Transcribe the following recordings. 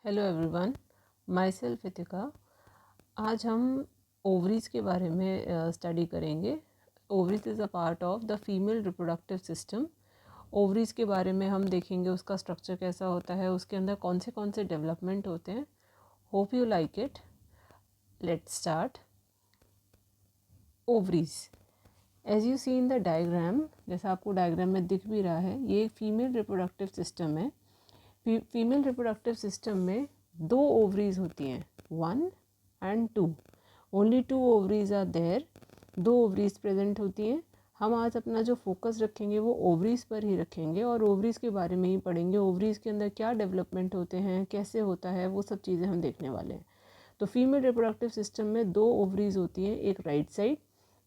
Hello everyone, my self इतिका। आज हम ovaries के बारे में स्टडी करेंगे। Ovaries is a part of the female reproductive system. Ovaries के बारे में हम देखेंगे उसका स्ट्रक्चर कैसा होता है, उसके अंदर कौन से डेवलपमेंट होते हैं। Hope you like it. Let's start. Ovaries as you see in the diagram, जैसा आपको डायग्राम में दिख भी रहा है, ये एक फीमेल रिप्रोडक्टिव सिस्टम है। फीमेल रिप्रोडक्टिव सिस्टम में 2 ओवरीज होती हैं, 1 and 2। Only 2 ovaries are there. 2 ovaries present होती हैं। हम आज अपना जो फोकस रखेंगे वो ओवरीज पर ही रखेंगे और ओवरीज के बारे में ही पढ़ेंगे। ओवरीज के अंदर क्या डेवलपमेंट होते हैं, कैसे होता है, वो सब चीज़ें हम देखने वाले हैं। तो फीमेल रिप्रोडक्टिव सिस्टम में 2 ओवरीज होती हैं, एक राइट साइड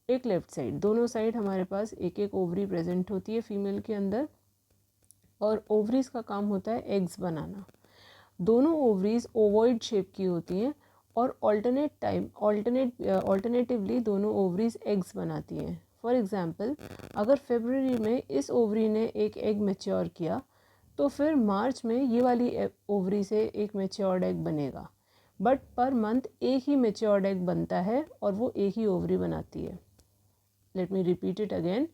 एक लेफ्ट साइड। दोनों साइड हमारे पास एक एक ओवरी प्रेजेंट होती है फीमेल के अंदर। और ओवरीज का काम होता है एग्स बनाना। दोनों ओवरीज ओवॉइड शेप की होती हैं और ऑल्टरनेटिवली दोनों ओवरीज एग्स बनाती हैं। फॉर एग्जांपल, अगर फरवरी में इस ओवरी ने एक एग मैच्योर किया तो फिर मार्च में ये वाली ओवरी से एक मैच्योर्ड एग बनेगा। बट पर मंथ एक ही मैच्योर्ड एग बनता है और वो एक ही ओवरी बनाती है। Let me repeat it again.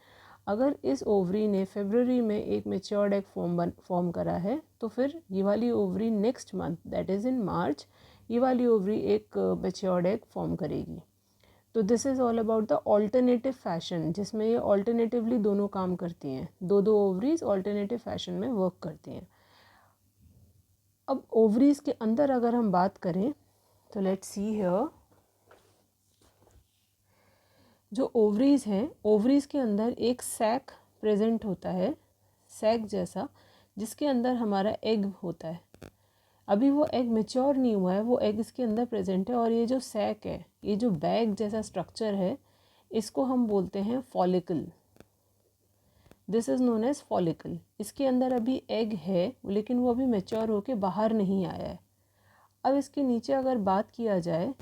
अगर इस ओवरी ने फरवरी में एक मैच्योर्ड एग फॉर्म करा है तो फिर ये वाली ovary next month that is in March ये वाली ओवरी एक मैच्योर्ड एग फॉर्म करेगी। तो this is all about the alternative fashion, जिसमें ये ऑल्टरनेटिवली दोनों काम करती हैं। दो ओवरीज ऑल्टरनेटिव फैशन में वर्क करती हैं। अब ओवरीज के अंदर अगर हम बात करें तो लेट्स सी हियर। जो ओवरीज हैं, ओवरीज के अंदर एक सैक प्रेजेंट होता है, सैक जैसा, जिसके अंदर हमारा एग होता है। अभी वो एग मैच्योर नहीं हुआ है, वो एग इसके अंदर प्रेजेंट है। और ये जो सैक है, ये जो बैग जैसा स्ट्रक्चर है, इसको हम बोलते हैं follicle. This is known as follicle. इसके अंदर अभी एग है लेकिन वो अभी मैच्योर होके बाहर नहीं आया है। अब इसके नीचे अगर बात किया जाए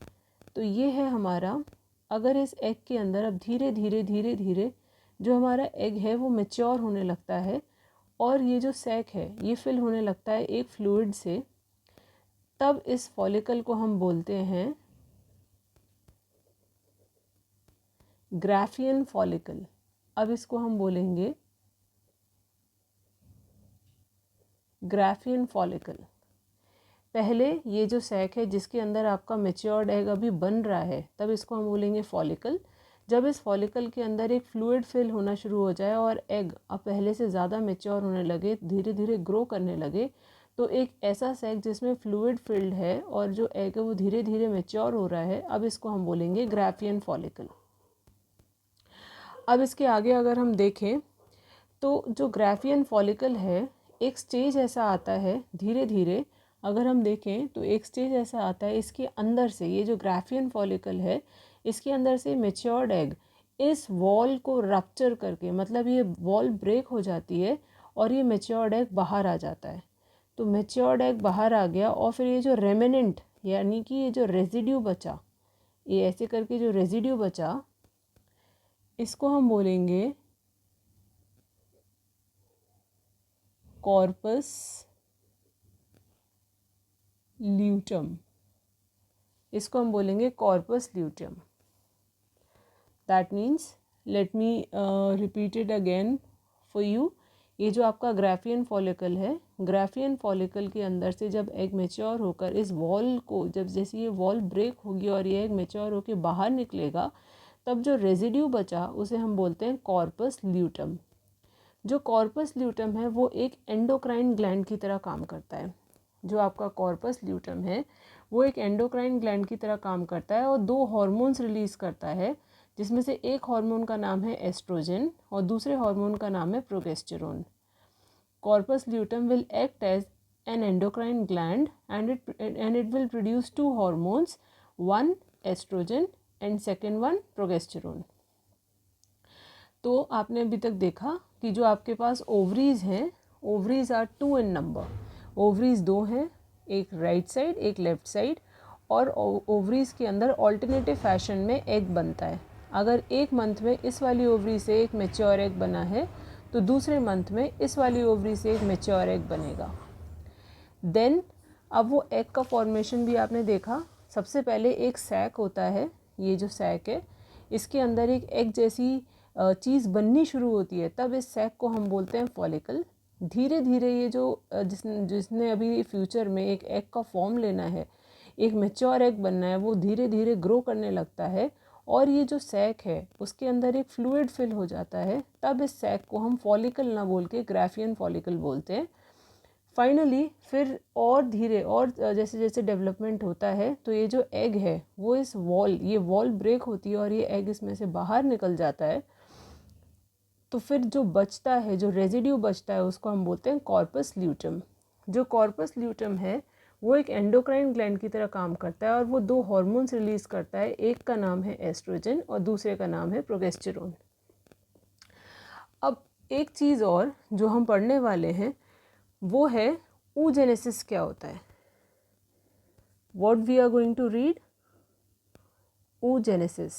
तो ये है हमारा, अगर इस एग के अंदर अब धीरे धीरे जो हमारा एग है वो मैच्योर होने लगता है और ये जो सैक है ये फिल होने लगता है एक फ्लूइड से, तब इस फॉलिकल को हम बोलते हैं ग्राफियन फॉलिकल। अब इसको हम बोलेंगे ग्राफियन फॉलिकल। पहले ये जो सैक है जिसके अंदर आपका मैच्योर्ड एग अभी बन रहा है, तब इसको हम बोलेंगे फॉलिकल। जब इस फॉलिकल के अंदर एक फ्लूइड फिल होना शुरू हो जाए और एग अब पहले से ज़्यादा मैच्योर होने लगे, धीरे धीरे ग्रो करने लगे, तो एक ऐसा सैक जिसमें फ्लूइड फिल्ड है और जो एग है वो धीरे धीरे मैच्योर हो रहा है, अब इसको हम बोलेंगे ग्राफियन फॉलिकल। अब इसके आगे अगर हम देखें तो जो ग्राफियन फॉलिकल है, एक स्टेज ऐसा आता है धीरे धीरे, अगर हम देखें तो एक स्टेज ऐसा आता है, इसके अंदर से ये जो ग्राफियन फॉलिकल है, इसके अंदर से मैच्योर्ड एग इस वॉल को रप्चर करके, मतलब ये वॉल ब्रेक हो जाती है और ये मैच्योर्ड एग बाहर आ जाता है। तो मैच्योर्ड एग बाहर आ गया और फिर ये जो रेमिनेंट यानी कि ये जो रेजिड्यू बचा, ये ऐसे करके जो रेजिड्यू बचा, इसको हम बोलेंगे कॉर्पस ल्यूटम। इसको हम बोलेंगे corpus luteum. That means, let me repeat it again for you. ये जो आपका ग्राफियन फॉलिकल है, ग्राफियन फॉलिकल के अंदर से जब एग मैच्योर होकर इस वॉल को, जब जैसे ये वॉल ब्रेक होगी और ये एग मैच्योर होकर बाहर निकलेगा, तब जो रेजिड्यू बचा उसे हम बोलते हैं कॉर्पस ल्यूटम। जो कॉर्पस ल्यूटम है वो एक एंडोक्राइन ग्लैंड की तरह काम करता है। जो आपका कॉर्पस ल्यूटम है वो एक एंडोक्राइन ग्लैंड की तरह काम करता है और 2 हार्मोन्स रिलीज़ करता है, जिसमें से एक हार्मोन का नाम है एस्ट्रोजन और दूसरे हार्मोन का नाम है progesterone. Corpus luteum will act as an endocrine gland and it will produce 2 hormones, one oestrogen and second one progesterone. तो आपने अभी तक देखा कि जो आपके पास ओवरीज हैं, ovaries are 2 in number. Ovaries 2 हैं, एक राइट साइड एक लेफ्ट साइड, और ओवरीज के अंदर ऑल्टरनेटिव फैशन में एग बनता है। अगर एक मंथ में इस वाली ओवरी से एक मैच्योर एग बना है तो दूसरे मंथ में इस वाली ओवरी से एक मैच्योर एग बनेगा। देन अब वो एग का फॉर्मेशन भी आपने देखा। सबसे पहले एक सैक होता है, ये जो सैक है इसके अंदर एक एग जैसी चीज़ बननी शुरू होती है, तब इस सैक को हम बोलते हैं फॉलिकल। धीरे धीरे ये जो जिसने अभी फ्यूचर में एक एग का फॉर्म लेना है, एक मैच्योर एग बनना है, वो धीरे धीरे ग्रो करने लगता है और ये जो सैक है उसके अंदर एक फ्लूइड फिल हो जाता है, तब इस सैक को हम फॉलिकल ना बोल के ग्राफियन फॉलिकल बोलते हैं। फाइनली फिर और धीरे और जैसे जैसे डेवलपमेंट होता है तो ये जो एग है वो इस ये वॉल ब्रेक होती है और ये एग इसमें से बाहर निकल जाता है। तो फिर जो बचता है, जो रेजिड्यू बचता है, उसको हम बोलते हैं कॉर्पस ल्यूटम। जो कॉर्पस ल्यूटम है वो एक एंडोक्राइन ग्लैंड की तरह काम करता है और वो दो हार्मोन्स रिलीज़ करता है, एक का नाम है एस्ट्रोजन और दूसरे का नाम है प्रोगेस्टेरोन। अब एक चीज़ और जो हम पढ़ने वाले हैं वो है oogenesis क्या होता है। What we are going to read? oogenesis।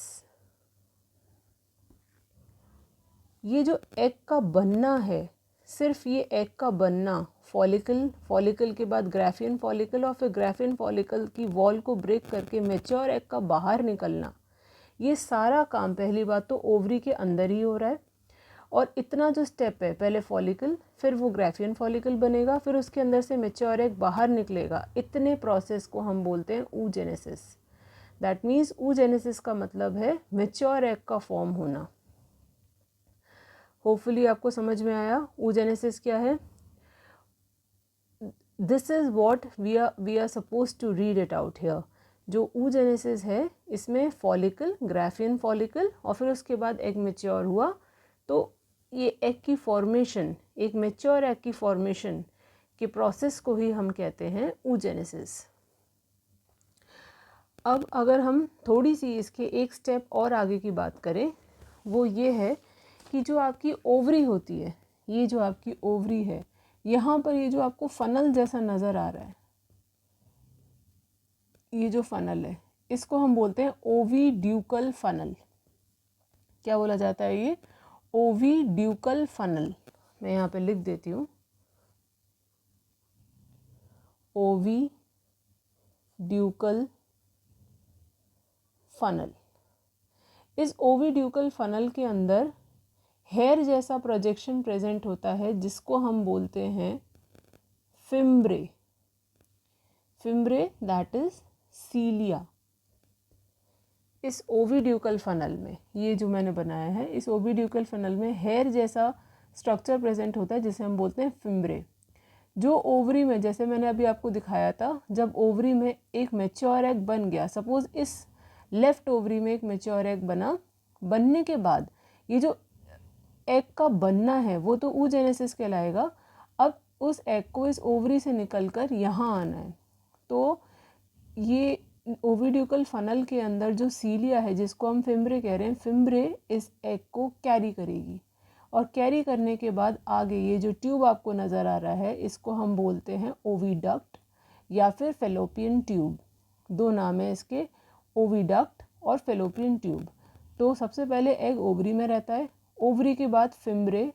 ये जो एग का बनना है, सिर्फ ये एग का बनना, फॉलिकल के बाद ग्राफियन फॉलिकल और फिर ग्राफियन फॉलिकल की वॉल को ब्रेक करके मैच्योर एग का बाहर निकलना, ये सारा काम पहली बात तो ओवरी के अंदर ही हो रहा है। और इतना जो स्टेप है, पहले फॉलिकल, फिर वो ग्राफियन फॉलिकल बनेगा, फिर उसके अंदर से मैच्योर एग बाहर निकलेगा, इतने प्रोसेस को हम बोलते हैं oogenesis। दैट मीन्स oogenesis का मतलब है मैच्योर एग का फॉर्म होना। होपफुली आपको समझ में आया oogenesis क्या है। This is what we are suppose to read it out here. जो oogenesis है इसमें फॉलिकल, ग्राफियन फॉलिकल और फिर उसके बाद एग मैच्योर हुआ, तो ये एग की फॉर्मेशन, एक मैच्योर एग की फॉर्मेशन के प्रोसेस को ही हम कहते हैं oogenesis। अब अगर हम थोड़ी सी इसके एक स्टेप और आगे की बात करें, वो ये है कि जो आपकी ओवरी होती है, ये जो आपकी ओवरी है, यहाँ पर ये जो आपको फनल जैसा नज़र आ रहा है, ये जो फनल है इसको हम बोलते हैं ओविड्यूकल फनल। क्या बोला जाता है ये? ओविड्यूकल फनल। मैं यहाँ पे लिख देती हूँ, ओविड्यूकल फनल। इस ओविड्यूकल फनल के अंदर हेयर जैसा प्रोजेक्शन प्रेजेंट होता है जिसको हम बोलते हैं fimbriae. Fimbriae that is cilia. इस ओविड्यूकल फनल में, ये जो मैंने बनाया है, इस ओविड्यूकल फनल में हेयर जैसा स्ट्रक्चर प्रेजेंट होता है जिसे हम बोलते हैं फिम्ब्रे। जो ओवरी में, जैसे मैंने अभी आपको दिखाया था, जब ओवरी में एक मैच्योर एग बन गया, सपोज इस लेफ्ट ओवरी में एक मैच्योर एग बना, बनने के बाद ये जो एग का बनना है वो तो oogenesis कहलाएगा। अब उस एग को इस ओवरी से निकलकर यहाँ आना है, तो ये ओविड्यूकल फनल के अंदर जो सीलिया है जिसको हम फिम्ब्रे कह रहे हैं, फिम्ब्रे इस एग को कैरी करेगी और कैरी करने के बाद आगे ये जो ट्यूब आपको नज़र आ रहा है इसको हम बोलते हैं ओविडक्ट या फिर फेलोपियन ट्यूब। दो नाम है इसके, ओविडक्ट और फेलोपियन ट्यूब। तो सबसे पहले एग ओवरी में रहता है, ओवरी के बाद फिम्ब्रे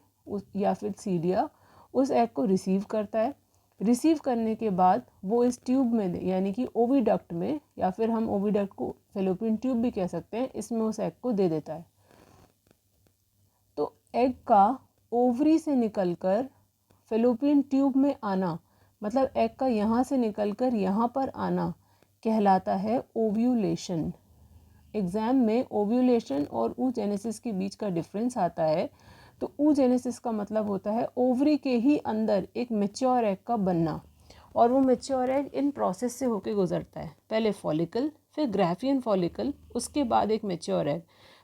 या फिर सीलिया उस एग को रिसीव करता है। रिसीव करने के बाद वो इस ट्यूब में, यानी कि ओविडक्ट में, या फिर हम ओविडक्ट को फेलोपियन ट्यूब भी कह सकते हैं, इसमें उस एग को दे देता है। तो एग का ओवरी से निकलकर फेलोपियन ट्यूब में आना, मतलब एग का यहाँ से निकलकर यहाँ पर आना, कहलाता है ओव्यूलेशन। एग्ज़ाम में ओव्यूलेशन और oogenesis के बीच का डिफरेंस आता है। तो oogenesis का मतलब होता है ओवरी के ही अंदर एक मैच्योर एग का बनना, और वो मैच्योर एग इन प्रोसेस से होके गुजरता है, पहले फॉलिकल, फिर ग्राफियन फॉलिकल, उसके बाद एक मैच्योर एग।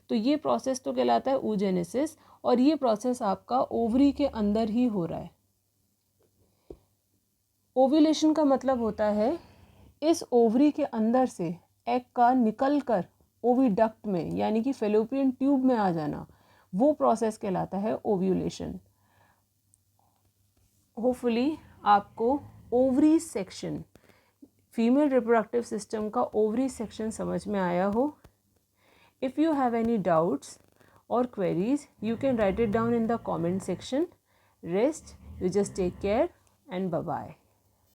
तो ये प्रोसेस तो कहलाता है oogenesis और ये प्रोसेस आपका ओवरी के अंदर ही हो रहा है। ओव्यूलेशन का मतलब होता है इस ओवरी के अंदर से एग का निकल कर ओविडक्ट में, यानी कि फेलोपियन ट्यूब में आ जाना, वो प्रोसेस कहलाता है ओव्यूलेशन। होपफुली आपको ovary section, female reproductive system का ओवरी सेक्शन समझ में आया हो। If you have any doubts or queries, you can write it down in the comment section. Rest, you just take care and bye bye.